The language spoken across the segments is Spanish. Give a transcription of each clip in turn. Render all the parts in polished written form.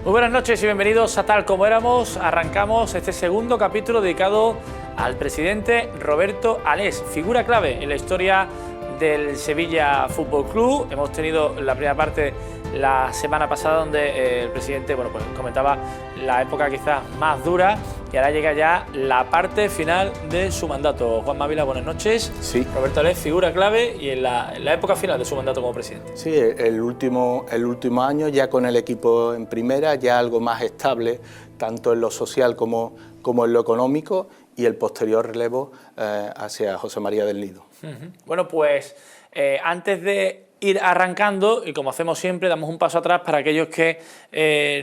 Muy buenas noches y bienvenidos a Tal Como Éramos. Arrancamos este segundo capítulo dedicado al presidente Roberto Alés, figura clave en la historia del Sevilla Fútbol Club. Hemos tenido la primera parte la semana pasada donde el presidente pues comentaba la época quizás más dura y ahora llega ya la parte final de su mandato. Juan Mávila, buenas noches. Sí. Roberto Alés, figura clave y en la época final de su mandato como presidente. Sí, el último año ya con el equipo en primera, ya algo más estable, tanto en lo social como en lo económico, y el posterior relevo hacia José María del Nido. Bueno, pues antes de ir arrancando, y como hacemos siempre, damos un paso atrás para aquellos que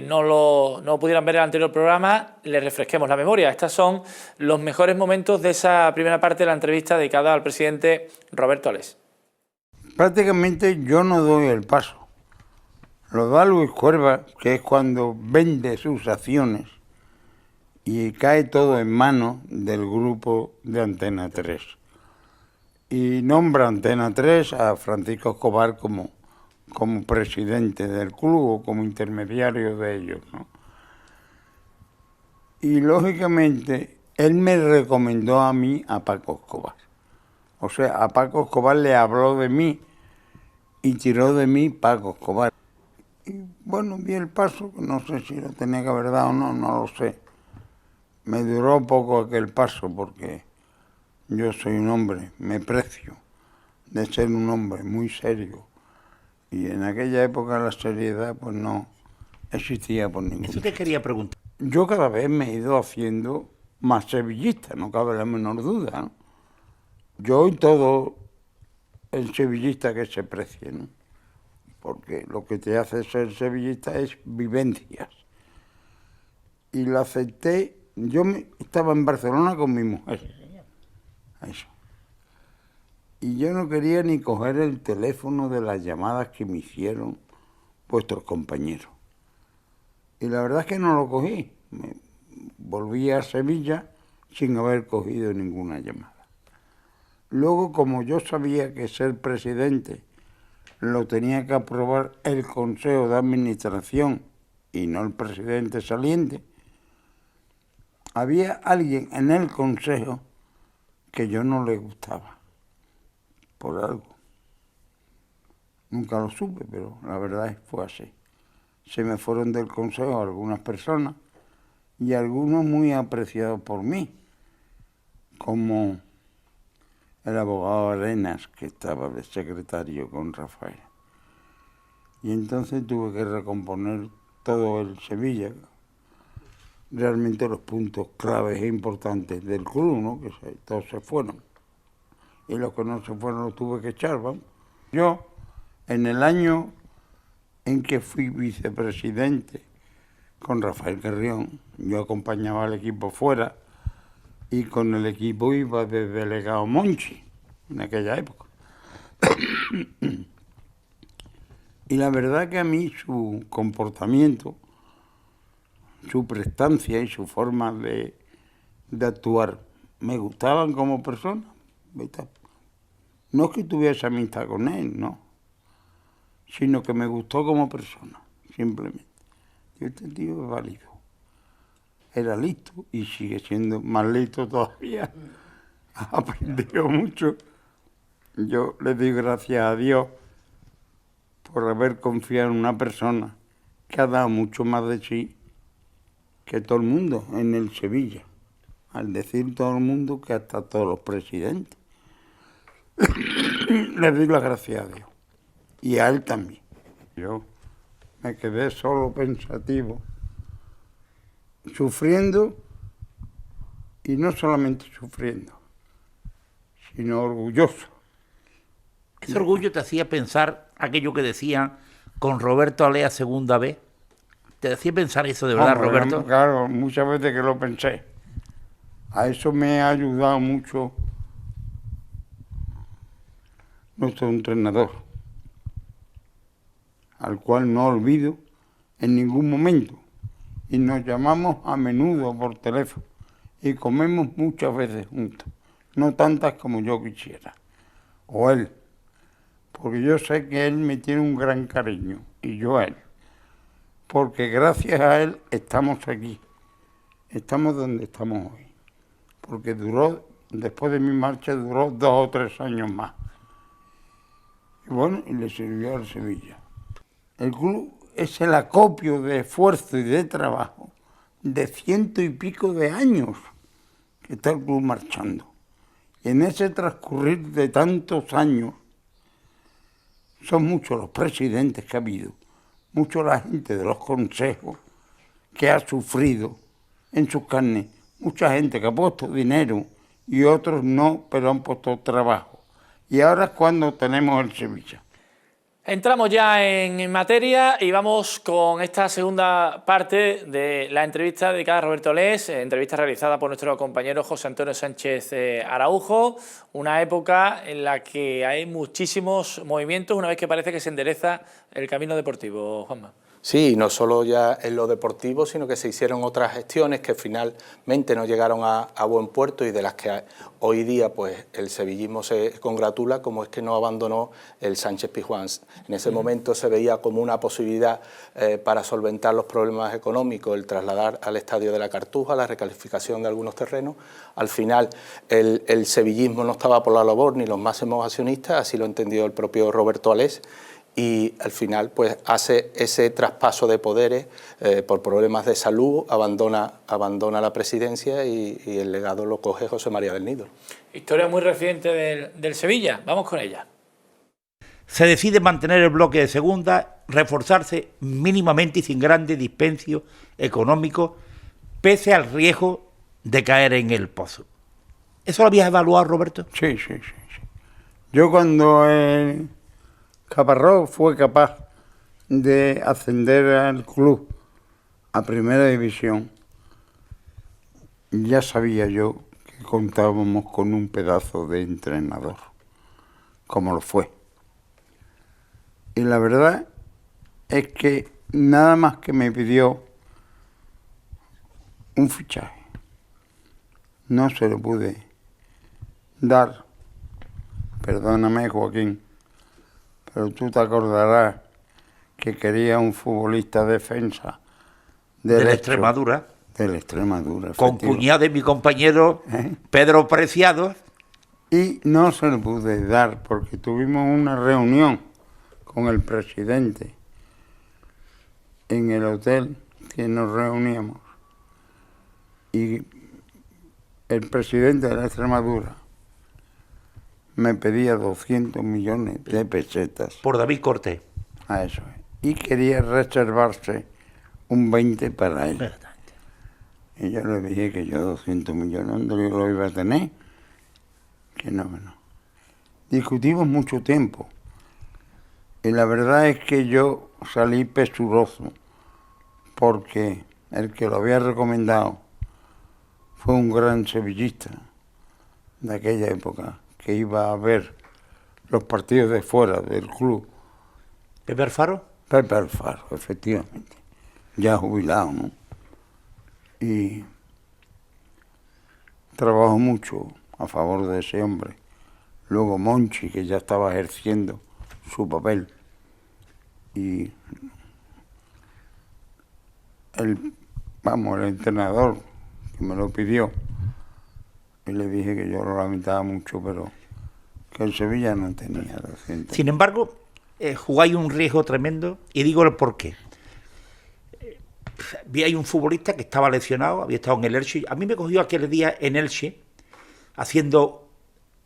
no pudieran ver el anterior programa, les refresquemos la memoria. Estos son los mejores momentos de esa primera parte de la entrevista dedicada al presidente Roberto Alés. Prácticamente yo no doy el paso. Lo da Luis Cuerva, que es cuando vende sus acciones y cae todo en manos del grupo de Antena 3. Y nombra Antena 3 a Francisco Escobar como presidente del club o como intermediario de ellos, ¿no? Y lógicamente él me recomendó a mí a Paco Escobar. O sea, a Paco Escobar le habló de mí y tiró de mí Paco Escobar. Y bueno, vi el paso, no sé si lo tenía que haber dado o no, no lo sé. Me duró poco aquel paso porque yo soy un hombre, me precio de ser un hombre muy serio. Y en aquella época la seriedad pues no existía por ningún Eso te quería preguntar. Yo cada vez me he ido haciendo más sevillista, no cabe la menor duda, ¿no? Yo y todo el sevillista que se precie, ¿no? Porque lo que te hace ser sevillista es vivencias. Y lo acepté. Estaba en Barcelona con mi mujer. Eso. Y yo no quería ni coger el teléfono de las llamadas que me hicieron vuestros compañeros. Y la verdad es que no lo cogí. Me volví a Sevilla sin haber cogido ninguna llamada. Luego, como yo sabía que ser presidente lo tenía que aprobar el Consejo de Administración y no el presidente saliente, había alguien en el Consejo que yo no le gustaba, por algo. Nunca lo supe, pero la verdad es que fue así. Se me fueron del Consejo algunas personas y algunos muy apreciados por mí, como el abogado Arenas, que estaba de secretario con Rafael. Y entonces tuve que recomponer todo el Sevilla, realmente los puntos claves e importantes del club, ¿no? Que todos se fueron. Y los que no se fueron los tuve que echar, vamos. Yo, en el año en que fui vicepresidente con Rafael Carrión, yo acompañaba al equipo fuera y con el equipo iba de delegado Monchi, en aquella época. Y la verdad que a mí su comportamiento, su prestancia y su forma de actuar me gustaban como persona. No es que tuviese amistad con él, no, sino que me gustó como persona, simplemente. Y este tío es válido. Era listo y sigue siendo más listo todavía. Ha aprendido mucho. Yo le doy gracias a Dios por haber confiado en una persona que ha dado mucho más de sí que todo el mundo en el Sevilla. Al decir todo el mundo que hasta todos los presidentes. Le doy las gracias a Dios. Y a él también. Yo me quedé solo pensativo, sufriendo, y no solamente sufriendo, sino orgulloso. ¿Ese orgullo te hacía pensar aquello que decían con Roberto Alés segunda vez? ¿Te hacía pensar eso de verdad, Hombre, Roberto? Claro, muchas veces que lo pensé. A eso me ha ayudado mucho nuestro entrenador, al cual no olvido en ningún momento. Y nos llamamos a menudo por teléfono y comemos muchas veces juntos, no tantas como yo quisiera, o él, porque yo sé que él me tiene un gran cariño y yo a él. porque gracias a él estamos aquí, estamos donde estamos hoy, porque duró, después de mi marcha, duró 2 o 3 años más. Y bueno, y le sirvió al Sevilla. El club es el acopio de esfuerzo y de trabajo de 100 y pico de años que está el club marchando. Y en ese transcurrir de tantos años, son muchos los presidentes que ha habido, mucho la gente de los consejos que ha sufrido en sus carnes, mucha gente que ha puesto dinero y otros no, pero han puesto trabajo. Y ahora es cuando tenemos el Sevilla. Entramos ya en materia y vamos con esta segunda parte de la entrevista dedicada a Roberto Alés, entrevista realizada por nuestro compañero José Antonio Sánchez Araujo, una época en la que hay muchísimos movimientos una vez que parece que se endereza el camino deportivo, Juanma. Sí, no solo ya en lo deportivo, sino que se hicieron otras gestiones que finalmente no llegaron a buen puerto y de las que hoy día pues el sevillismo se congratula, como es que no abandonó el Sánchez Pizjuán. En ese momento se veía como una posibilidad para solventar los problemas económicos el trasladar al Estadio de la Cartuja, la recalificación de algunos terrenos. Al final el sevillismo no estaba por la labor ni los máximos accionistas, así lo entendió el propio Roberto Alés, y al final pues hace ese traspaso de poderes por problemas de salud, abandona la presidencia y el legado lo coge José María del Nido. Historia muy reciente del Sevilla, vamos con ella. Se decide mantener el bloque de segunda, reforzarse mínimamente y sin grandes dispensios económicos, pese al riesgo de caer en el pozo. ¿Eso lo habías evaluado, Roberto? Sí. Yo cuando Caparrós fue capaz de ascender al club a primera división, ya sabía yo que contábamos con un pedazo de entrenador, como lo fue. Y la verdad es que nada más que me pidió un fichaje, no se lo pude dar. Perdóname, Joaquín, pero tú te acordarás que quería un futbolista defensa de la Extremadura. De la Extremadura. Con cuñado de mi compañero Pedro Preciado. Y no se lo pude dar porque tuvimos una reunión con el presidente en el hotel que nos reuníamos. Y el presidente de la Extremadura me pedía 200 millones de pesetas. Por David Cortés. A eso es. Y quería reservarse un 20 para él. Y yo le dije que yo 200 millones, ¿dónde lo iba a tener? Que no. Discutimos mucho tiempo. Y la verdad es que yo salí pesuroso porque el que lo había recomendado fue un gran sevillista de aquella época, que iba a ver los partidos de fuera del club. ¿Pepe Alfaro? Pepe Alfaro, efectivamente. Ya jubilado, ¿no? Y trabajó mucho a favor de ese hombre. Luego Monchi, que ya estaba ejerciendo su papel. Y el entrenador que me lo pidió, y le dije que yo lo lamentaba mucho, pero que el Sevilla no tenía 200. Sin embargo, jugáis un riesgo tremendo, y digo el porqué. Vi ahí un futbolista que estaba lesionado, había estado en el Elche. A mí me cogió aquel día en Elche, haciendo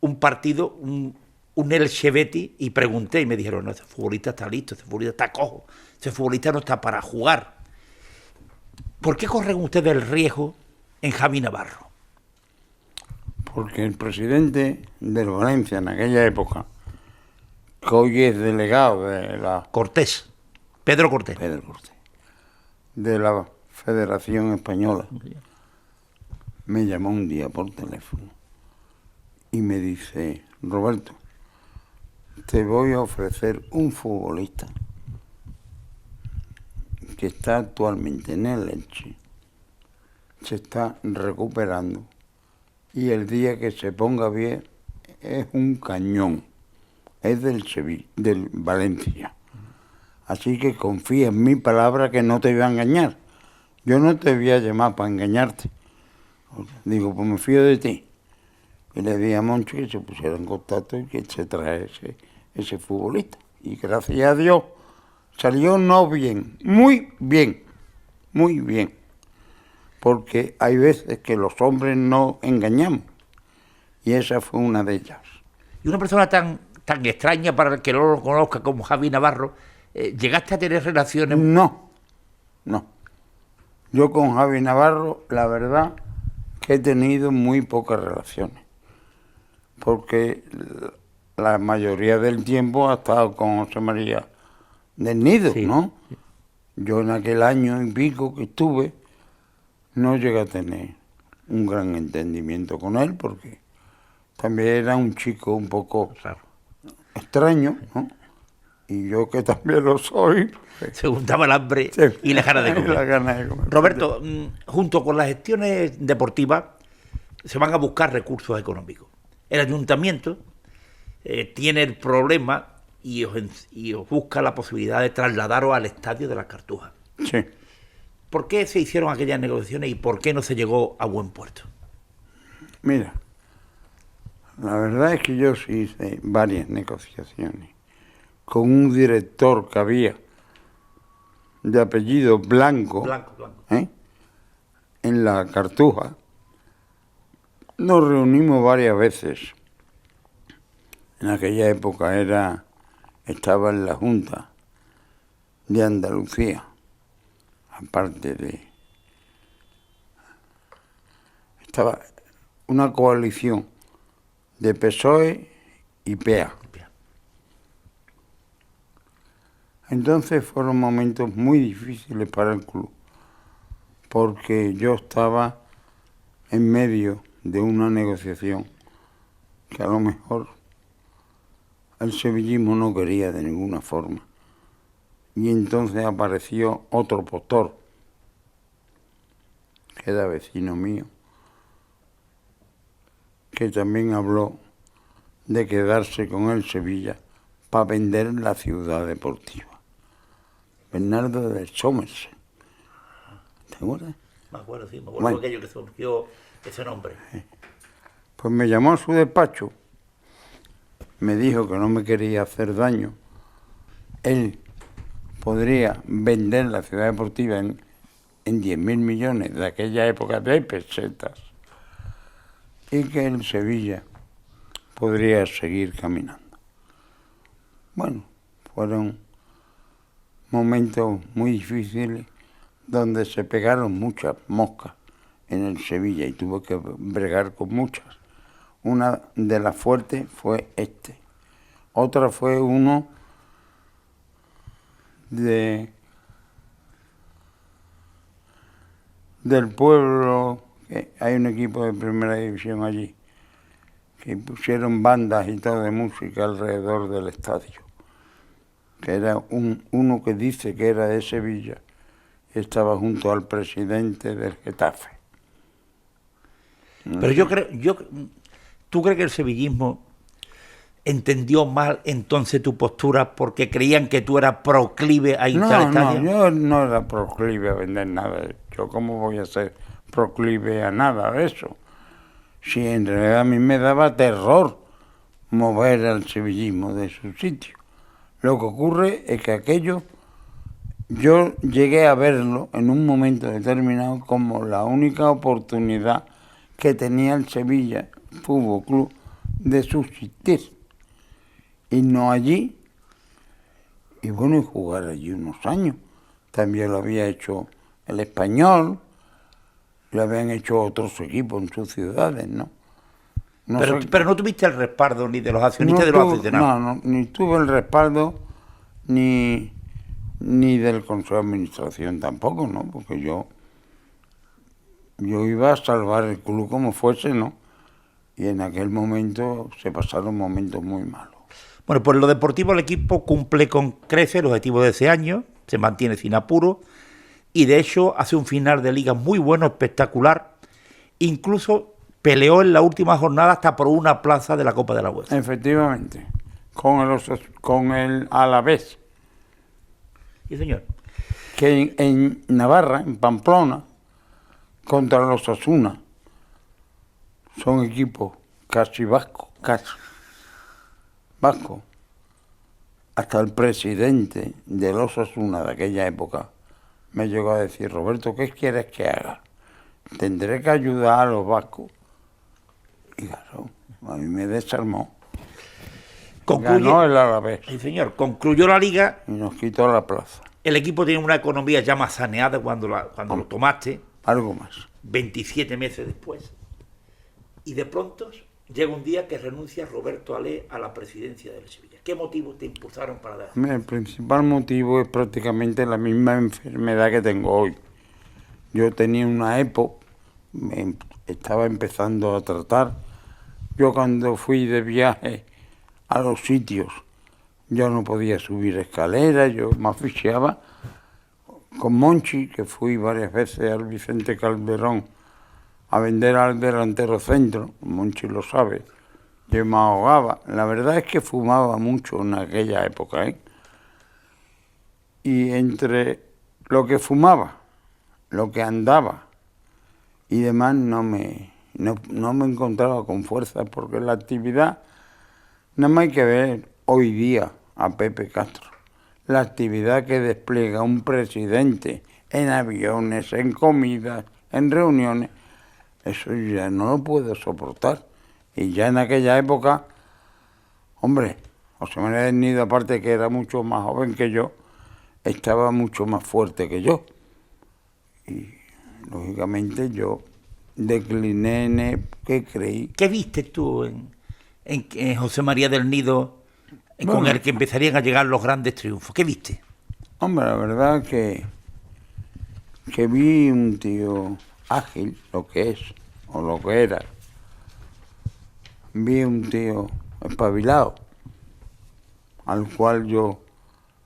un partido, un Elche-Betis, y pregunté, y me dijeron, no, ese futbolista está listo, ese futbolista está cojo, ese futbolista no está para jugar. ¿Por qué corren ustedes el riesgo en Javi Navarro? Porque el presidente del Valencia en aquella época, que hoy es delegado de la... Cortés, Pedro Cortés. Pedro Cortés, de la Federación Española, me llamó un día por teléfono y me dice, Roberto, te voy a ofrecer un futbolista que está actualmente en el Elche, se está recuperando y el día que se ponga bien es un cañón, es del Valencia. Así que confía en mi palabra que no te voy a engañar. Yo no te voy a llamar para engañarte. Digo, pues me fío de ti. Y le di a Moncho que se pusiera en contacto y que se trae ese futbolista. Y gracias a Dios salió no bien, muy bien, muy bien. Porque hay veces que los hombres no engañamos. Y esa fue una de ellas. Y una persona tan extraña para el que no lo conozca como Javi Navarro, ¿llegaste a tener relaciones? No. Yo con Javi Navarro, la verdad, que he tenido muy pocas relaciones. Porque la mayoría del tiempo ha estado con José María del Nido, Sí. ¿no? Yo en aquel año y pico que estuve, no llegué a tener un gran entendimiento con él, porque también era un chico un poco Claro. extraño, ¿no? Y yo que también lo soy. Se juntaba el hambre Sí. y la gana de comer. La gana de comer. Roberto, junto con las gestiones deportivas se van a buscar recursos económicos. El ayuntamiento tiene el problema y os busca la posibilidad de trasladaros al estadio de las Cartujas. Sí. ¿Por qué se hicieron aquellas negociaciones y por qué no se llegó a buen puerto? Mira, la verdad es que yo sí hice varias negociaciones con un director que había de apellido Blanco, Blanco. en la Cartuja. Nos reunimos varias veces. En aquella época estaba en la Junta de Andalucía, aparte de... Estaba una coalición de PSOE y PEA. Entonces fueron momentos muy difíciles para el club, porque yo estaba en medio de una negociación que a lo mejor el sevillismo no quería de ninguna forma. Y entonces apareció otro postor, que era vecino mío, que también habló de quedarse con el Sevilla para vender la ciudad deportiva. Bernardo de Somerset. ¿Te acuerdas? Me acuerdo, sí, me acuerdo Bueno. aquello que surgió ese nombre. Pues me llamó a su despacho, me dijo que no me quería hacer daño. Él podría vender la ciudad deportiva en 10.000 millones de aquella época de pesetas y que el Sevilla podría seguir caminando. Bueno, fueron momentos muy difíciles donde se pegaron muchas moscas en el Sevilla y tuve que bregar con muchas. Una de las fuertes fue otra fue uno del pueblo, que hay un equipo de primera división allí, que pusieron bandas y todo de música alrededor del estadio, que era uno que dice que era de Sevilla y estaba junto al presidente del Getafe. Pero ¿tú crees que el sevillismo entendió mal entonces tu postura porque creían que tú eras proclive a ir al estadio? No, yo no era proclive a vender nada. Yo cómo voy a ser proclive a nada de eso. Si en realidad a mí me daba terror mover al sevillismo de su sitio. Lo que ocurre es que aquello, yo llegué a verlo en un momento determinado como la única oportunidad que tenía el Sevilla Fútbol Club de subsistir. Irnos allí y bueno, y jugar allí unos años. También lo había hecho el Español, lo habían hecho otros equipos en sus ciudades, ¿no? Pero no tuviste el respaldo ni de los accionistas ni de los aficionados. No, ni tuve el respaldo ni del Consejo de Administración tampoco, ¿no? Porque yo iba a salvar el club como fuese, ¿no? Y en aquel momento se pasaron momentos muy malos. Bueno, pues en lo deportivo el equipo cumple con creces el objetivo de ese año, se mantiene sin apuro y de hecho hace un final de liga muy bueno, espectacular. Incluso peleó en la última jornada hasta por una plaza de la Copa de la UEFA. Efectivamente, con el Alavés. Sí, señor. Que en Navarra, en Pamplona, contra los Osasuna, son equipos casi vascos, vascos. Hasta el presidente de los Osasuna de aquella época me llegó a decir: Roberto, ¿qué quieres que haga? Tendré que ayudar a los vascos. Y claro, a mí me desarmó. Ganó el Alavés. Sí, señor. Concluyó la liga. Y nos quitó la plaza. El equipo tiene una economía ya más saneada cuando lo tomaste. Algo más. 27 meses después. Y de pronto llega un día que renuncia Roberto Alés a la presidencia del Sevilla. ¿Qué motivos te impulsaron para dar? El principal motivo es prácticamente la misma enfermedad que tengo hoy. Yo tenía una EPO, estaba empezando a tratar. Yo cuando fui de viaje a los sitios, yo no podía subir escaleras, yo me asfixiaba. Con Monchi, que fui varias veces al Vicente Calderón a vender al delantero centro, Monchi lo sabe, yo me ahogaba. La verdad es que fumaba mucho en aquella época, ¿eh? Y entre lo que fumaba, lo que andaba y demás, no me encontraba con fuerza, porque la actividad, nada más hay que ver hoy día a Pepe Castro, la actividad que despliega un presidente en aviones, en comidas, en reuniones, eso ya no lo puedo soportar. Y ya en aquella época, hombre, José María del Nido, aparte que era mucho más joven que yo, estaba mucho más fuerte que yo. Y lógicamente yo decliné en que creí. ¿Qué viste tú en José María del Nido, con el que empezarían a llegar los grandes triunfos? ¿Qué viste? Hombre, la verdad que vi un tío ágil, lo que es, o lo que era. Vi un tío espabilado, al cual yo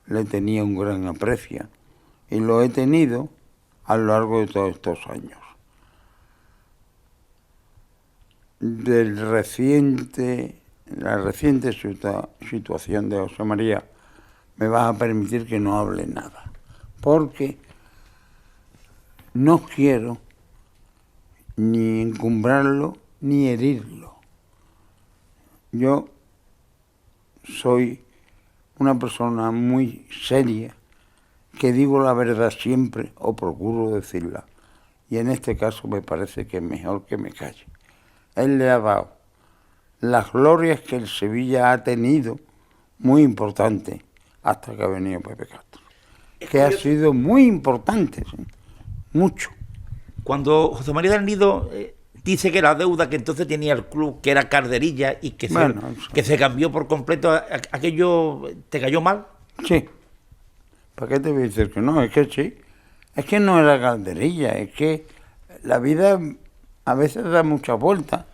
le tenía un gran aprecio, y lo he tenido a lo largo de todos estos años. La reciente situación de José María, me vas a permitir que no hable nada, porque no quiero ni encumbrarlo ni herirlo. Yo soy una persona muy seria, que digo la verdad siempre o procuro decirla, y en este caso me parece que es mejor que me calle. Él le ha dado las glorias que el Sevilla ha tenido, muy importantes, hasta que ha venido Pepe Castro, que ha sido muy importante, ¿sí? Mucho. Cuando José María del Nido dice que la deuda que entonces tenía el club, que era Calderilla, y que, que se cambió por completo, ¿aquello te cayó mal? Sí. ¿Para qué te voy a decir que no? Es que sí. Es que no era Calderilla, es que la vida a veces da muchas vueltas.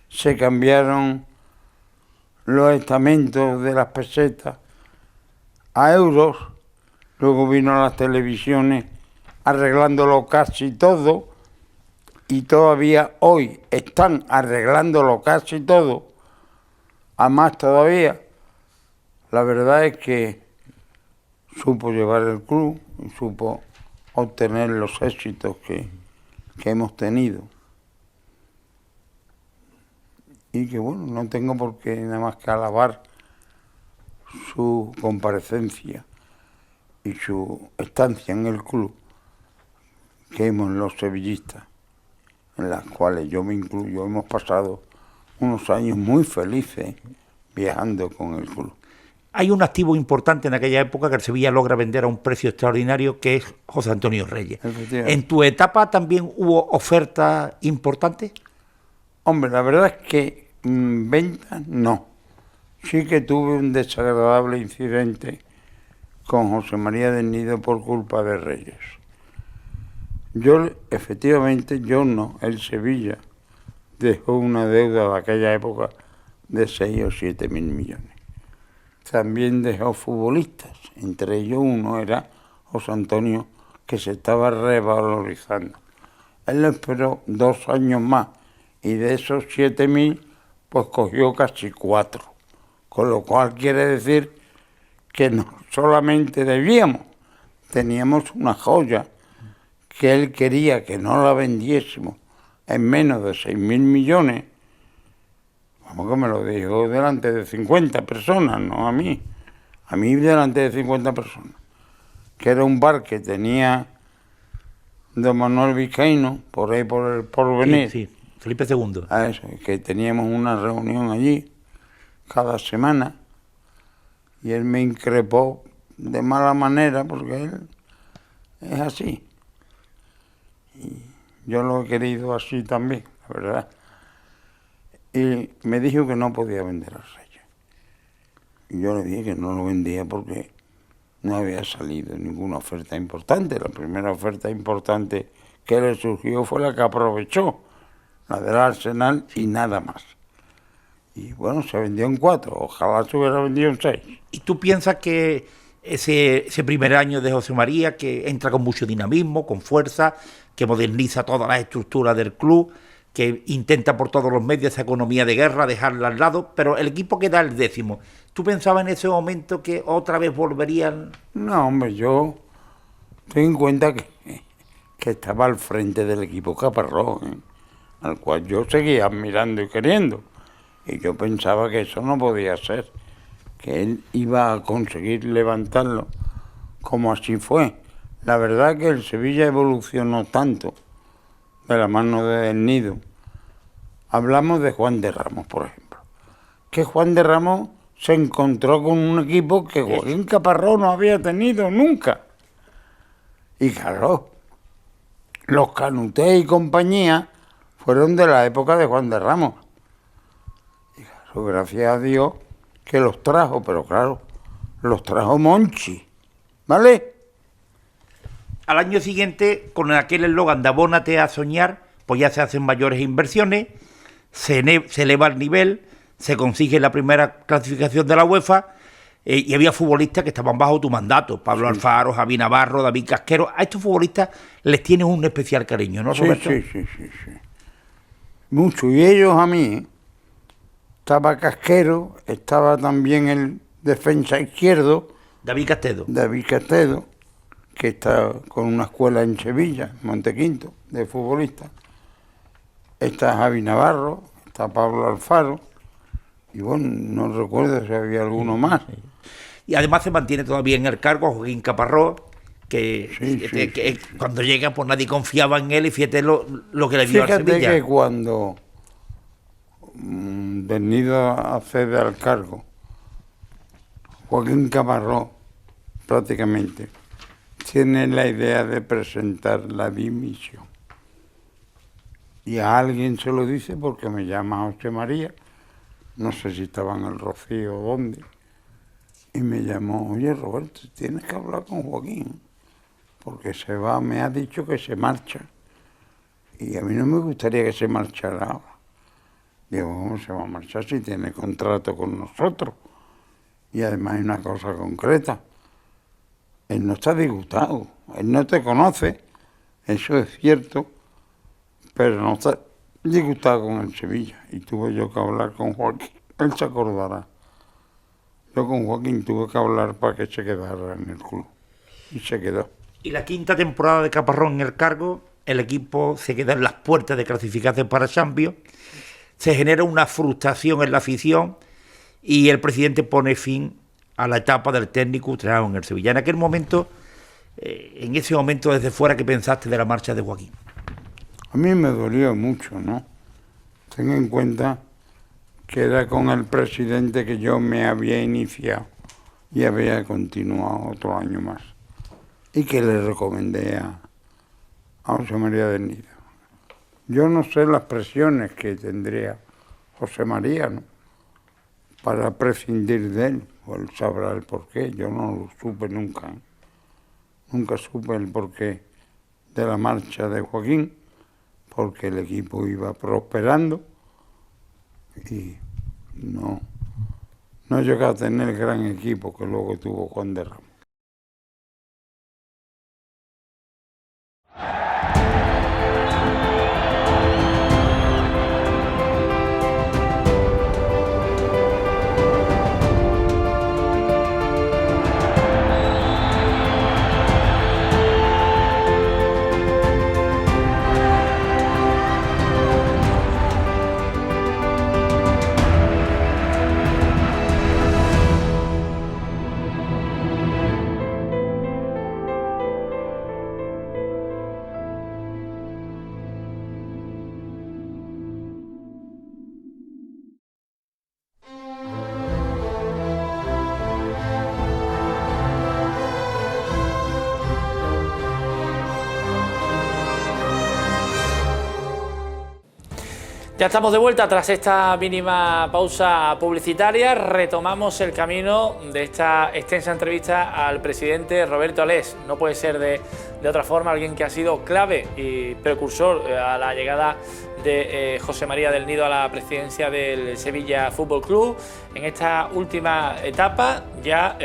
Se cambiaron los estamentos de las pesetas a euros, luego vino las televisiones arreglándolo casi todo, y todavía hoy están arreglándolo casi todo, a más todavía. La verdad es que supo llevar el club y supo obtener los éxitos que hemos tenido. Y que bueno, no tengo por qué nada más que alabar su comparecencia y su estancia en el club, que hemos los sevillistas, en las cuales yo me incluyo, hemos pasado unos años muy felices viajando con el club. Hay un activo importante en aquella época que el Sevilla logra vender a un precio extraordinario, que es José Antonio Reyes. ¿En tu etapa también hubo ofertas importantes? Hombre, la verdad es que ventas no. Sí que tuve un desagradable incidente con José María del Nido por culpa de Reyes. Yo, efectivamente, el Sevilla dejó una deuda de aquella época de 6 o 7 mil millones. También dejó futbolistas, entre ellos uno era José Antonio, que se estaba revalorizando. Él esperó 2 años más, y de esos 7.000, pues cogió casi 4. Con lo cual quiere decir que no solamente debíamos, teníamos una joya que él quería que no la vendiésemos en menos de 6.000 millones. Vamos, que me lo dijo delante de 50 personas, no a mí delante de 50 personas, que era un bar que tenía don Manuel Vizcaíno, por ahí por el Porvenir. Sí, Felipe II. A eso, que teníamos una reunión allí cada semana y él me increpó de mala manera porque él es así. Y yo lo he querido así también, la verdad. Y me dijo que no podía vender a Reyes. Y yo le dije que no lo vendía porque no había salido ninguna oferta importante. La primera oferta importante que le surgió fue la que aprovechó, la del Arsenal, y nada más. Y bueno, se vendió en 4, ojalá se hubiera vendido en 6. ¿Y tú piensas que ese primer año de José María, que entra con mucho dinamismo, con fuerza, que moderniza todas las estructuras del club, que intenta por todos los medios esa economía de guerra, dejarla al lado, pero el equipo queda el 10º. ¿Tú pensabas en ese momento que otra vez volverían? No, hombre, yo ten en cuenta que estaba al frente del equipo Caparrós, al cual yo seguía admirando y queriendo. Y yo pensaba que eso no podía ser, que él iba a conseguir levantarlo, como así fue. La verdad es que el Sevilla evolucionó tanto de la mano de Del Nido. Hablamos de Juan de Ramos, por ejemplo. Que Juan de Ramos se encontró con un equipo que Joaquín Caparrós no había tenido nunca. Y claro, los Canuté y compañía fueron de la época de Juan de Ramos. Y claro, gracias a Dios que los trajo, pero claro, los trajo Monchi, ¿vale? Al año siguiente, con aquel eslogan de abónate a soñar, pues ya se hacen mayores inversiones, se eleva el nivel, se consigue la primera clasificación de la UEFA, y había futbolistas que estaban bajo tu mandato, Pablo Alfaro, Javi Navarro, David Casquero. A estos futbolistas les tienes un especial cariño, ¿no, Roberto? Sí. Mucho, y ellos a mí. Estaba Casquero, estaba también el defensa izquierdo, David Castedo, que está con una escuela en Sevilla, Montequinto, de futbolista. Está Javi Navarro, está Pablo Alfaro, y bueno, no recuerdo si había alguno más. Y además se mantiene todavía en el cargo Joaquín Caparrós, que cuando llega pues nadie confiaba en él, y fíjate lo que le dio a Sevilla. Fíjate que cuando Del Nido accede al cargo, Joaquín Caparrós prácticamente tiene la idea de presentar la dimisión. Y a alguien se lo dice porque me llama José María, no sé si estaba en el Rocío o dónde, y me llamó: oye, Roberto, tienes que hablar con Joaquín, porque se va, me ha dicho que se marcha, y a mí no me gustaría que se marchara ahora. Digo, ¿cómo se va a marchar si tiene contrato con nosotros? Y además hay una cosa concreta: él no está disgustado, él no te conoce, eso es cierto, pero no está disgustado con el Sevilla. Y tuve yo que hablar con Joaquín, él se acordará. Yo con Joaquín tuve que hablar para que se quedara en el club, y se quedó. Y la quinta temporada de Caparrós en el cargo, el equipo se queda en las puertas de clasificación para Champions, se genera una frustración en la afición y el presidente pone fin a la etapa del técnico utrerano en el Sevilla. En aquel momento, en ese momento desde fuera, ¿qué pensaste de la marcha de Joaquín? A mí me dolió mucho, ¿no? Ten en cuenta que era con el presidente que yo me había iniciado y había continuado otro año más, y que le recomendé a José María Del Nido. Yo no sé las presiones que tendría José María, ¿no?, para prescindir de él, o él sabrá el porqué. Yo no lo supe nunca, ¿eh? Nunca supe el porqué de la marcha de Joaquín, porque el equipo iba prosperando y no llegó a tener el gran equipo que luego tuvo Juan de Ramos. Ya estamos de vuelta tras esta mínima pausa publicitaria. Retomamos el camino de esta extensa entrevista al presidente Roberto Alés. No puede ser de otra forma, alguien que ha sido clave y precursor a la llegada de José María del Nido a la presidencia del Sevilla Fútbol Club. En esta última etapa, ya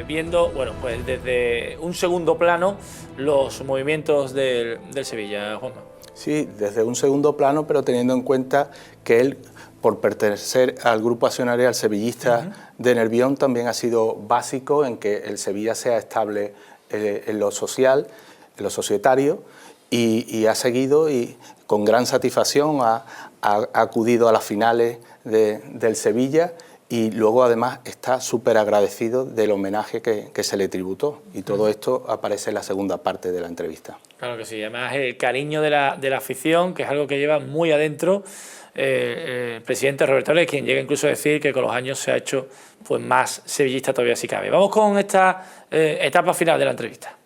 viendo, bueno, pues desde un segundo plano los movimientos del Sevilla, Juanma. Sí, desde un segundo plano, pero teniendo en cuenta que él, por pertenecer al grupo accionarial sevillista de Nervión, también ha sido básico en que el Sevilla sea estable en lo social, en lo societario, y ha seguido y con gran satisfacción ha acudido a las finales del Sevilla, y luego además está súper agradecido del homenaje que se le tributó, y todo esto aparece en la segunda parte de la entrevista. Claro que sí, además el cariño de la afición, que es algo que lleva muy adentro el presidente Roberto Alés, quien llega incluso a decir que con los años se ha hecho pues más sevillista todavía si cabe. Vamos con esta etapa final de la entrevista.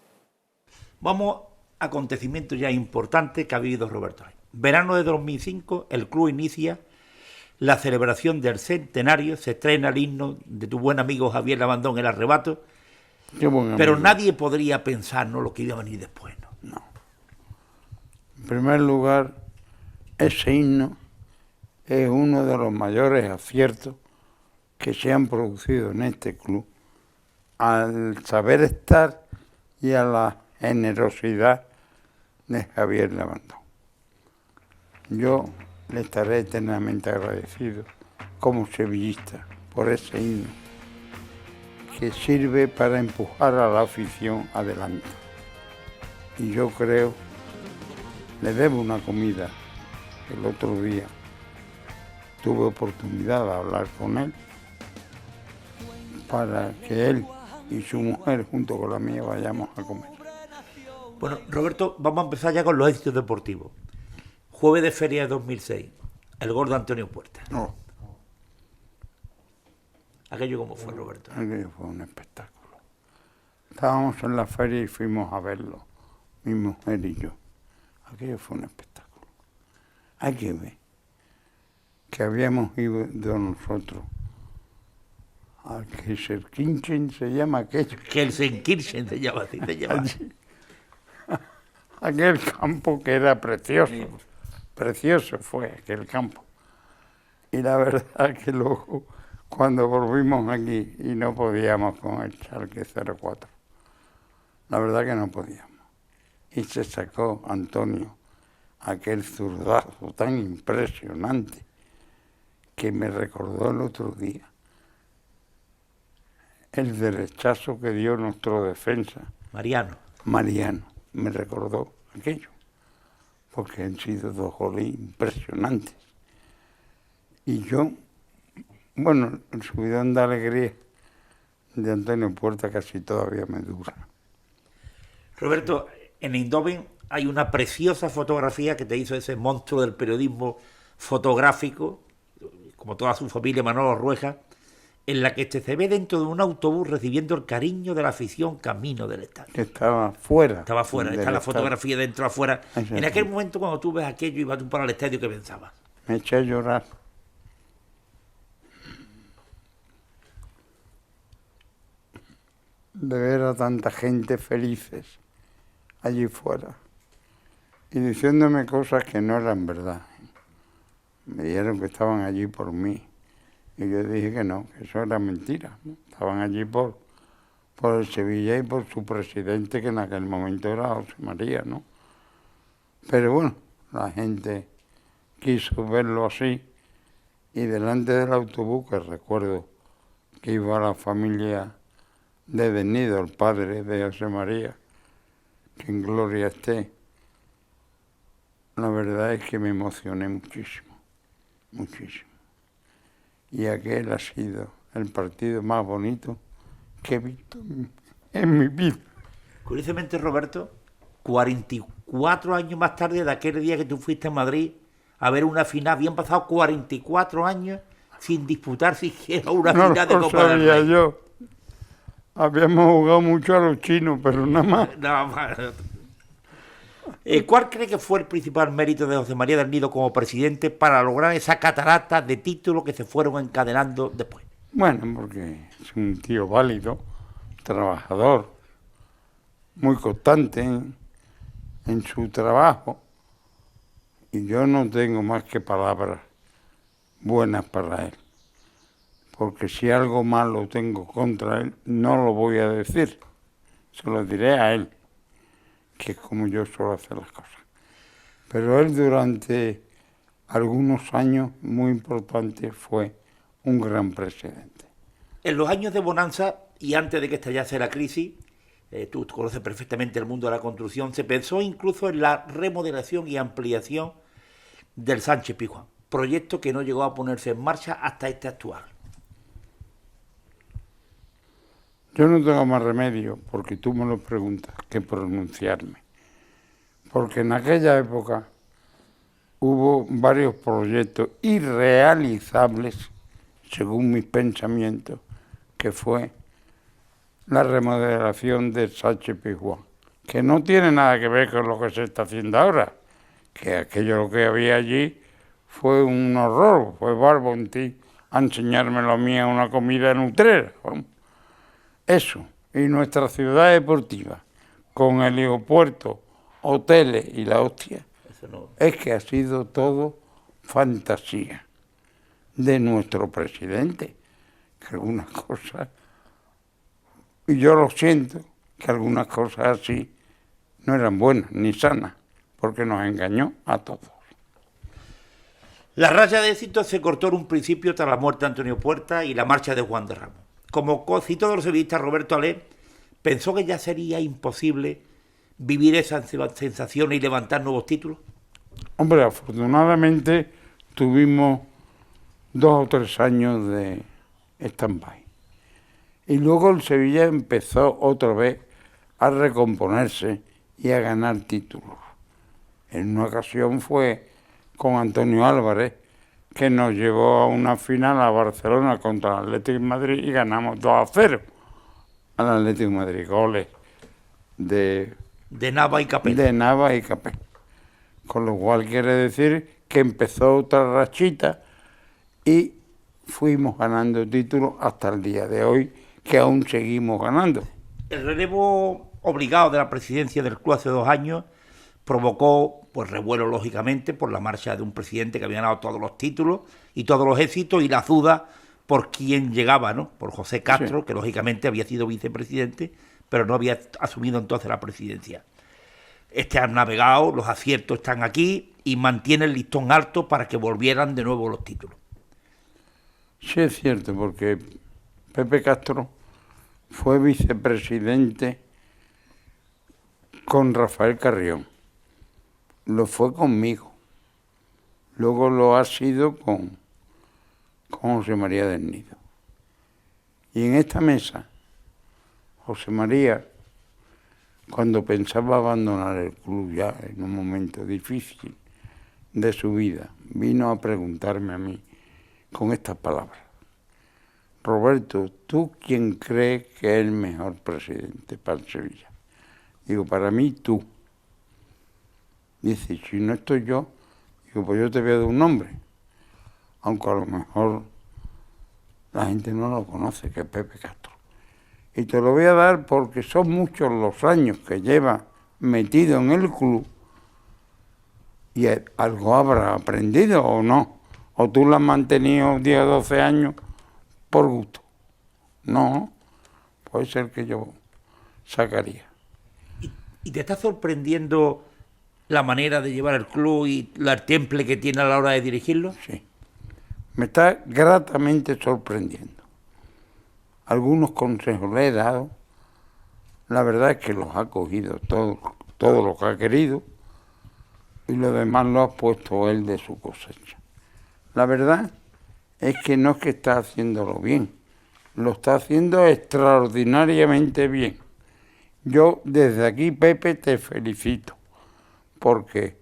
Vamos a acontecimientos ya importantes que ha vivido Roberto Alés. Verano de 2005, el club inicia la celebración del centenario, se estrena el himno de tu buen amigo Javier Labandón, El Arrebato, pero nadie podría pensar, ¿no?, lo que iba a venir después, ¿no? No. En primer lugar, ese himno es uno de los mayores aciertos que se han producido en este club, al saber estar y a la generosidad de Javier Labandón. Yo le estaré eternamente agradecido como sevillista por ese himno que sirve para empujar a la afición adelante. Y yo creo, le debo una comida. El otro día tuve oportunidad de hablar con él para que él y su mujer junto con la mía vayamos a comer. Bueno, Roberto, vamos a empezar ya con los éxitos deportivos. Jueves de Feria de 2006, el gol de Antonio Puerta. No. ¿Aquello cómo fue, Roberto? Aquello fue un espectáculo. Estábamos en la feria y fuimos a verlo, mi mujer y yo. Aquello fue un espectáculo. Hay que ver que habíamos ido nosotros a Gelsenkirchen, se llama aquello. Gelsenkirchen se llama así, se llama. Aquel campo que era precioso, precioso fue aquel campo. Y la verdad que luego, cuando volvimos aquí y no podíamos con el Schalke 04, la verdad que no podíamos. Y se sacó Antonio aquel zurdazo tan impresionante que me recordó el otro día el derechazo que dio nuestro defensa. Mariano, me recordó aquello, porque han sido dos goles impresionantes. Y yo, bueno, el subidón de alegría de Antonio Puerta casi todavía me dura. Roberto, en Eindhoven hay una preciosa fotografía que te hizo ese monstruo del periodismo fotográfico, como toda su familia, Manolo Rueja, en la que se ve dentro de un autobús recibiendo el cariño de la afición camino del estadio. Que estaba fuera. Estaba fuera, está la fotografía dentro afuera. En aquel momento, cuando tú ves aquello y vas tú para el estadio, ¿qué pensabas? Me eché a llorar. De ver a tanta gente felices allí fuera y diciéndome cosas que no eran verdad. Me dijeron que estaban allí por mí. Y yo dije que no, que eso era mentira, ¿no? Estaban allí por el Sevilla y por su presidente, que en aquel momento era José María, ¿no? Pero bueno, la gente quiso verlo así, y delante del autobús, que recuerdo que iba la familia de Del Nido, el padre de José María, que en gloria esté, la verdad es que me emocioné muchísimo, muchísimo. Y aquel ha sido el partido más bonito que he visto en mi vida. Curiosamente, Roberto, 44 años más tarde de aquel día que tú fuiste a Madrid a ver una final, habían pasado 44 años sin disputar siquiera una final de Copa del Rey. Yo. Habíamos jugado mucho a los chinos, pero nada más. Nada más. ¿Cuál cree que fue el principal mérito de José María del Nido como presidente para lograr esa catarata de títulos que se fueron encadenando después? Bueno, porque es un tío válido, trabajador, muy constante en su trabajo, y yo no tengo más que palabras buenas para él, porque si algo malo tengo contra él, no lo voy a decir, se lo diré a él, que es como yo suelo hacer las cosas. Pero él durante algunos años muy importantes fue un gran presidente. En los años de bonanza y antes de que estallase la crisis, tú conoces perfectamente el mundo de la construcción, se pensó incluso en la remodelación y ampliación del Sánchez Pizjuán, proyecto que no llegó a ponerse en marcha hasta este actual. Yo no tengo más remedio, porque tú me lo preguntas, que pronunciarme. Porque en aquella época hubo varios proyectos irrealizables, según mis pensamientos, que fue la remodelación del Sánchez Pizjuán, que no tiene nada que ver con lo que se está haciendo ahora, que aquello lo que había allí fue un horror, fue Barbonti a enseñarme lo mío una comida en Utrera. Eso, y nuestra ciudad deportiva, con el aeropuerto, hoteles y la hostia, es que ha sido todo fantasía de nuestro presidente, que algunas cosas, y yo lo siento, que algunas cosas así no eran buenas ni sanas, porque nos engañó a todos. La raya de éxito se cortó en un principio tras la muerte de Antonio Puerta y la marcha de Juan de Ramos. Como citó de los sevillistas Roberto Alés, pensó que ya sería imposible vivir esa sensación y levantar nuevos títulos. Hombre, afortunadamente tuvimos 2 o 3 años de stand-by. Y luego el Sevilla empezó otra vez a recomponerse y a ganar títulos. En una ocasión fue con Antonio Álvarez, que nos llevó a una final a Barcelona contra el Atlético de Madrid y ganamos 2-0 al Atlético de Madrid, goles de Nava y Capel. De Nava y Capel. Con lo cual quiere decir que empezó otra rachita y fuimos ganando títulos hasta el día de hoy, que aún seguimos ganando. El relevo obligado de la presidencia del club hace 2 años provocó pues revuelo, lógicamente, por la marcha de un presidente que había ganado todos los títulos y todos los éxitos, y la duda por quién llegaba, ¿no? Por José Castro, sí, que lógicamente había sido vicepresidente, pero no había asumido entonces la presidencia. Han navegado, los aciertos están aquí y mantiene el listón alto para que volvieran de nuevo los títulos. Sí, es cierto, porque Pepe Castro fue vicepresidente con Rafael Carrión. Lo fue conmigo. Luego lo ha sido con José María del Nido. Y en esta mesa, José María, cuando pensaba abandonar el club ya en un momento difícil de su vida, vino a preguntarme a mí con estas palabras: Roberto, ¿tú quién crees que es el mejor presidente para el Sevilla? Digo, para mí tú. Dice, si no estoy yo, digo, pues yo te voy a dar un nombre, aunque a lo mejor la gente no lo conoce, que es Pepe Castro. Y te lo voy a dar porque son muchos los años que lleva metido en el club y algo habrá aprendido o no. O tú lo has mantenido 10 o 12 años por gusto. No, puede ser que yo sacaría. ¿Y te está sorprendiendo la manera de llevar el club y el temple que tiene a la hora de dirigirlo? Sí, me está gratamente sorprendiendo. Algunos consejos le he dado, la verdad es que los ha cogido todo lo que ha querido y lo demás lo ha puesto él de su cosecha. La verdad es que no es que está haciéndolo bien, lo está haciendo extraordinariamente bien. Yo desde aquí, Pepe, te felicito, porque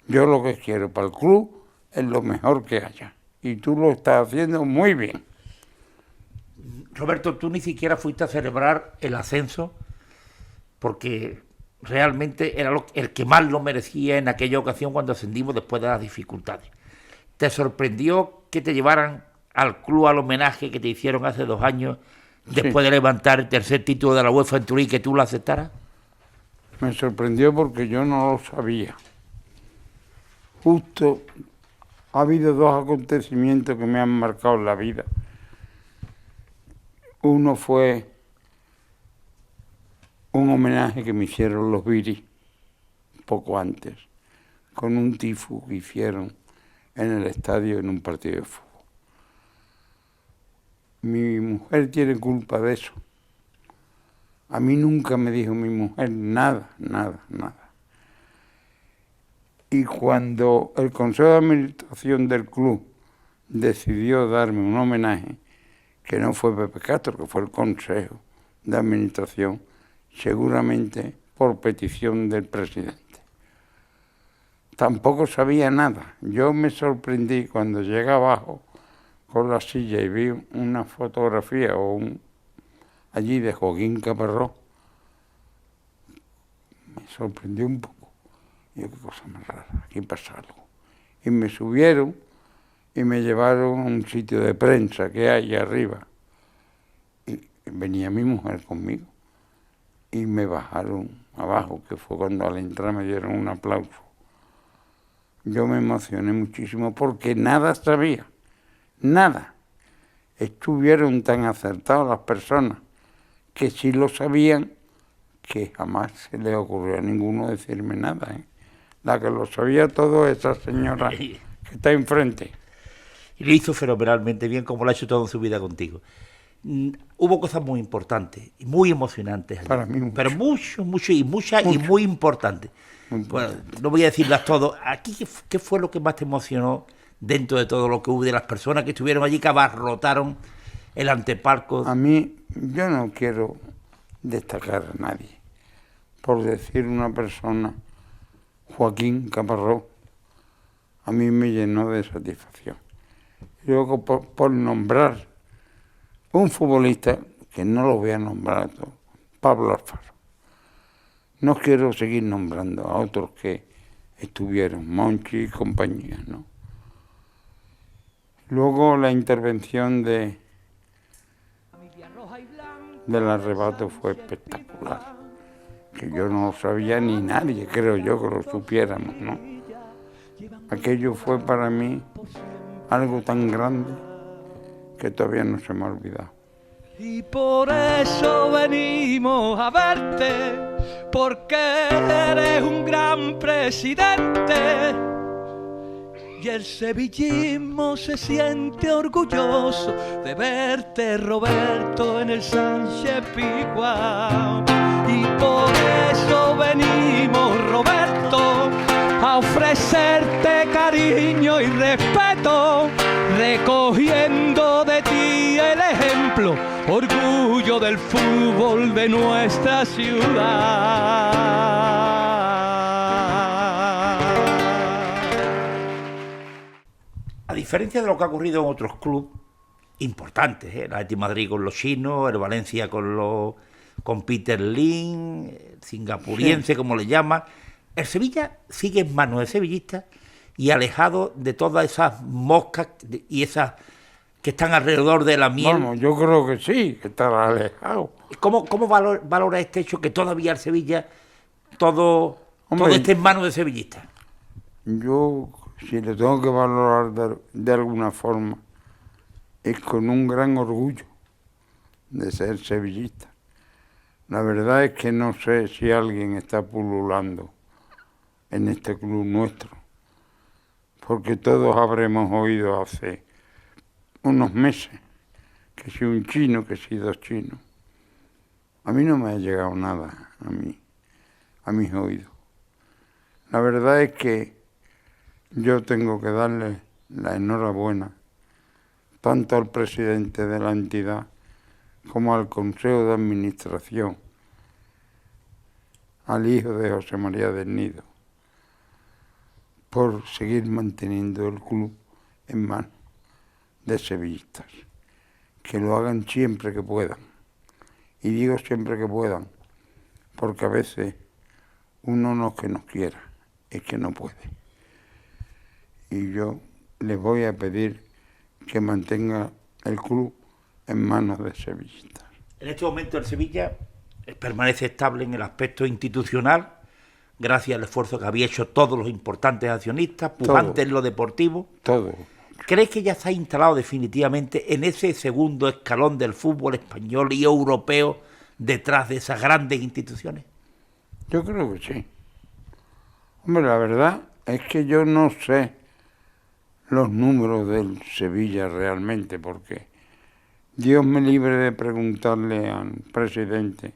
yo lo que quiero para el club es lo mejor que haya, y tú lo estás haciendo muy bien. Roberto, tú ni siquiera fuiste a celebrar el ascenso, porque realmente era el que más lo merecía en aquella ocasión cuando ascendimos después de las dificultades. ¿Te sorprendió que te llevaran al club al homenaje que te hicieron hace 2 años, después de levantar el tercer título de la UEFA en Turín, que tú lo aceptaras? Me sorprendió porque yo no lo sabía. Justo ha habido 2 acontecimientos que me han marcado la vida. Uno fue un homenaje que me hicieron los Viris poco antes, con un tifo que hicieron en el estadio en un partido de fútbol. Mi mujer tiene culpa de eso. A mí nunca me dijo mi mujer nada. Y cuando el Consejo de Administración del club decidió darme un homenaje, que no fue Pepe Castro, que fue el Consejo de Administración, seguramente por petición del presidente. Tampoco sabía nada. Yo me sorprendí cuando llegué abajo con la silla y vi una fotografía allí de Joaquín Caparrós. Me sorprendió un poco. Y yo, qué cosa más rara, aquí pasa algo. Y me subieron y me llevaron a un sitio de prensa que hay arriba. Y venía mi mujer conmigo. Y me bajaron abajo, que fue cuando al entrar me dieron un aplauso. Yo me emocioné muchísimo porque nada sabía, nada. Estuvieron tan acertados las personas que sí lo sabían, que jamás se les ocurrió a ninguno decirme nada. La que lo sabía todo es esa señora que está enfrente. Y lo hizo fenomenalmente bien, como lo ha hecho todo en su vida contigo. Hubo cosas muy importantes y muy emocionantes allí. Para mí mucho. Pero muchas y muy importantes. Bueno, no voy a decirlas todas. Aquí, ¿qué fue lo que más te emocionó dentro de todo lo que hubo, de las personas que estuvieron allí, que abarrotaron el antepalco? A mí, yo no quiero destacar a nadie. Por decir una persona, Joaquín Caparrós, a mí me llenó de satisfacción. Luego, por nombrar un futbolista, que no lo voy a nombrar a todos, Pablo Alfaro. No quiero seguir nombrando a otros que estuvieron, Monchi y compañía, ¿no? Luego la intervención del arrebato fue espectacular, que yo no lo sabía ni nadie, creo yo, que lo supiéramos, ¿no? Aquello fue para mí algo tan grande que todavía no se me ha olvidado. Y por eso venimos a verte, porque eres un gran presidente. Y el sevillismo se siente orgulloso de verte, Roberto, en el Sánchez Pizjuán. Y por eso venimos, Roberto, a ofrecerte cariño y respeto, recogiendo de ti el ejemplo, orgullo del fútbol de nuestra ciudad. A diferencia de lo que ha ocurrido en otros clubes importantes, el Athletic Madrid con los chinos, el Valencia con Peter Lim, el singapuriense, sí, como le llaman, el Sevilla sigue en manos de sevillistas y alejado de todas esas moscas y esas que están alrededor de la miel. Vamos, yo creo que sí, que estará alejado. ¿Cómo valora este hecho que todavía el Sevilla todo esté en manos de sevillistas? Yo, si le tengo que valorar de alguna forma, es con un gran orgullo de ser sevillista. La verdad es que no sé si alguien está pululando en este club nuestro, porque todos habremos oído hace unos meses que si un chino, que si 2 chinos. A mí no me ha llegado nada, a mis oídos. La verdad es que yo tengo que darle la enhorabuena tanto al presidente de la entidad como al Consejo de Administración, al hijo de José María del Nido, por seguir manteniendo el club en manos de sevillistas, que lo hagan siempre que puedan. Y digo siempre que puedan, porque a veces uno no es que no quiera, es que no puede. Y yo les voy a pedir que mantenga el club en manos de sevillistas. En este momento el Sevilla permanece estable en el aspecto institucional, gracias al esfuerzo que había hecho todos los importantes accionistas, pujantes en lo deportivo. Todo. ¿Crees que ya está instalado definitivamente en ese segundo escalón del fútbol español y europeo detrás de esas grandes instituciones? Yo creo que sí. Hombre, la verdad es que yo no sé los números del Sevilla realmente, porque Dios me libre de preguntarle al presidente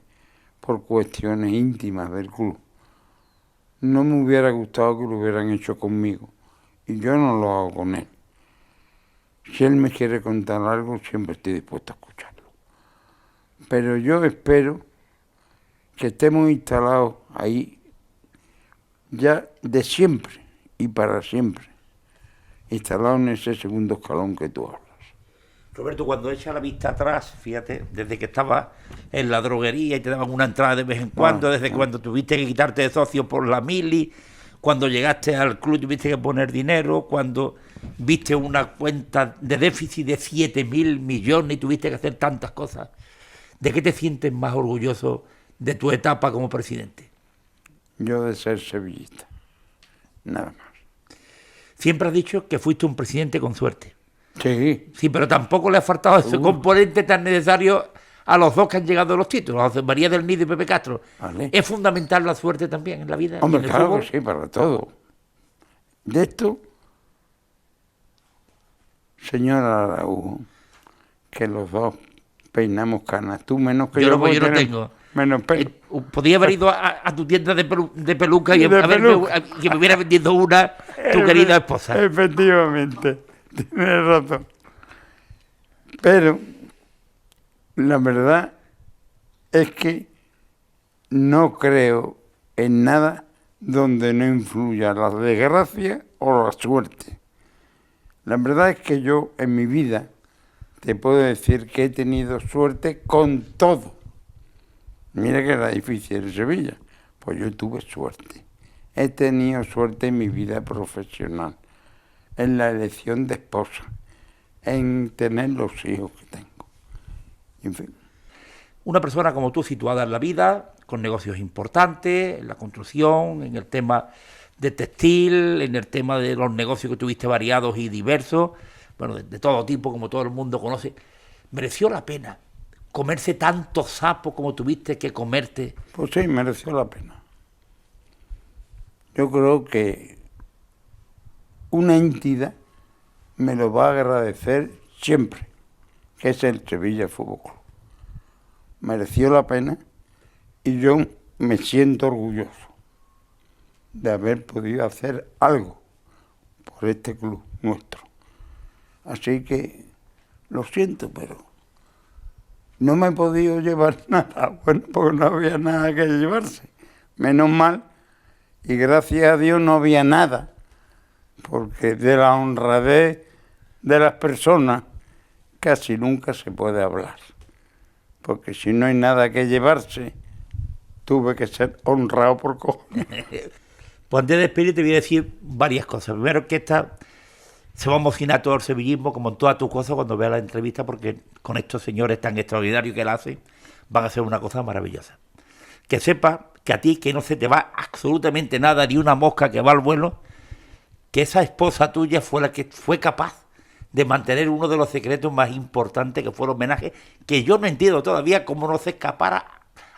por cuestiones íntimas del club. No me hubiera gustado que lo hubieran hecho conmigo, y yo no lo hago con él. Si él me quiere contar algo, siempre estoy dispuesto a escucharlo. Pero yo espero que estemos instalados ahí ya de siempre y para siempre, instalados en ese segundo escalón que tú hablas. Roberto, cuando echas la vista atrás, fíjate, desde que estabas en la droguería y te daban una entrada de vez en cuando, desde cuando tuviste que quitarte de socio por la mili, cuando llegaste al club tuviste que poner dinero, cuando viste una cuenta de déficit de 7.000 millones y tuviste que hacer tantas cosas, ¿de qué te sientes más orgulloso de tu etapa como presidente? Yo de ser sevillista, nada más. Siempre has dicho que fuiste un presidente con suerte. Sí. Sí, pero tampoco le ha faltado ese componente tan necesario a los dos que han llegado a los títulos, a José María del Nido y Pepe Castro. Vale. ¿Es fundamental la suerte también en la vida? Hombre, en el claro fútbol? que sí, para todo. De esto, señora Araújo, que los dos peinamos canas, tú menos que yo. Yo no tener tengo. Menos pelo. Podía haber ido a tu tienda de peluca y De peluca. que me hubiera vendido una tu querida esposa. Efectivamente, tienes razón. Pero la verdad es que no creo en nada donde no influya la desgracia o la suerte. La verdad es que yo en mi vida te puedo decir que he tenido suerte con todo. Mira que era difícil en Sevilla, pues yo tuve suerte. He tenido suerte en mi vida profesional, en la elección de esposa, en tener los hijos que tengo. En fin. Una persona como tú situada en la vida, con negocios importantes, en la construcción, en el tema de textil, en el tema de los negocios que tuviste variados y diversos, bueno, de todo tipo, como todo el mundo conoce, ¿mereció la pena comerse tantos sapos como tuviste que comerte? Pues sí, mereció la pena. Yo creo que una entidad me lo va a agradecer siempre, que es el Sevilla Fútbol Club. Mereció la pena y yo me siento orgulloso de haber podido hacer algo por este club nuestro. Así que lo siento, pero no me he podido llevar nada, bueno, porque no había nada que llevarse. Menos mal, y gracias a Dios no había nada, porque de la honradez de las personas casi nunca se puede hablar. Porque si no hay nada que llevarse, tuve que ser honrado por cojones. Pues antes de despedirte te voy a decir varias cosas. Primero, que esta se va a emocionar todo el sevillismo, como en todas tus cosas, cuando vea la entrevista, porque con estos señores tan extraordinarios que él hace, van a hacer una cosa maravillosa. Que sepa que a ti, que no se te va absolutamente nada, ni una mosca que va al vuelo, que esa esposa tuya fue la que fue capaz de mantener uno de los secretos más importantes, que fue el homenaje, que yo no entiendo todavía cómo no se escapara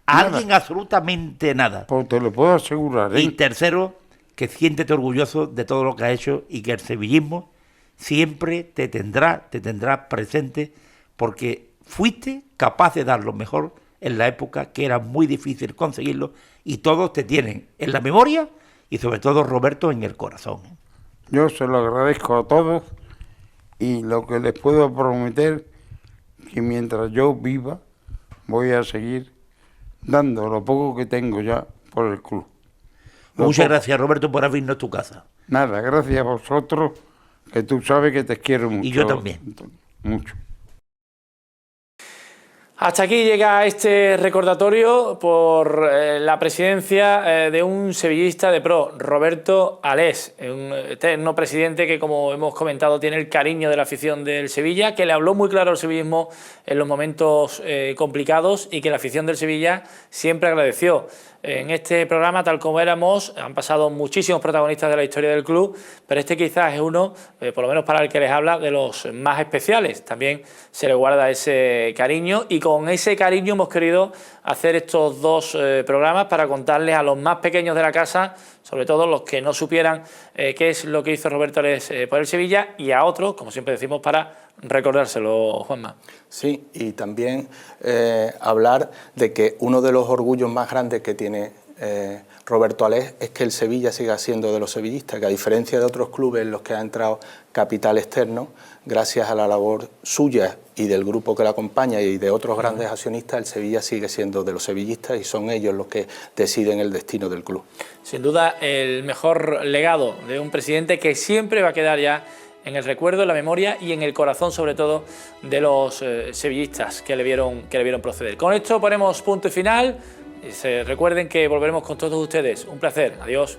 a alguien absolutamente nada. Pues te lo puedo asegurar, ¿eh? Y tercero, que siéntete orgulloso de todo lo que has hecho y que el sevillismo siempre te tendrá presente, porque fuiste capaz de dar lo mejor en la época que era muy difícil conseguirlo, y todos te tienen en la memoria y sobre todo Roberto en el corazón. Yo se lo agradezco a todos y lo que les puedo prometer, que mientras yo viva voy a seguir dando lo poco que tengo ya por el club. Muchas gracias, Roberto, por abrirnos tu casa. Nada, gracias a vosotros, que tú sabes que te quiero mucho. Y yo también. Mucho. Hasta aquí llega este recordatorio por la presidencia de un sevillista de pro, Roberto Alés, un eterno presidente que, como hemos comentado, tiene el cariño de la afición del Sevilla, que le habló muy claro al sevillismo en los momentos complicados y que la afición del Sevilla siempre agradeció. En este programa, tal como éramos, han pasado muchísimos protagonistas de la historia del club, pero este quizás es uno, por lo menos para el que les habla, de los más especiales. También se le guarda ese cariño y con ese cariño hemos querido hacer estos dos programas para contarles a los más pequeños de la casa, sobre todo los que no supieran qué es lo que hizo Roberto Alés por el Sevilla, y a otros, como siempre decimos, para recordárselo, Juanma. Sí, y también hablar de que uno de los orgullos más grandes que tiene Roberto Alés es que el Sevilla siga siendo de los sevillistas, que a diferencia de otros clubes en los que ha entrado capital externo, gracias a la labor suya y del grupo que la acompaña y de otros grandes accionistas, el Sevilla sigue siendo de los sevillistas y son ellos los que deciden el destino del club. Sin duda, el mejor legado de un presidente que siempre va a quedar ya en el recuerdo, en la memoria y en el corazón, sobre todo, de los sevillistas que le vieron proceder. Con esto ponemos punto y final. Recuerden que volveremos con todos ustedes. Un placer. Adiós.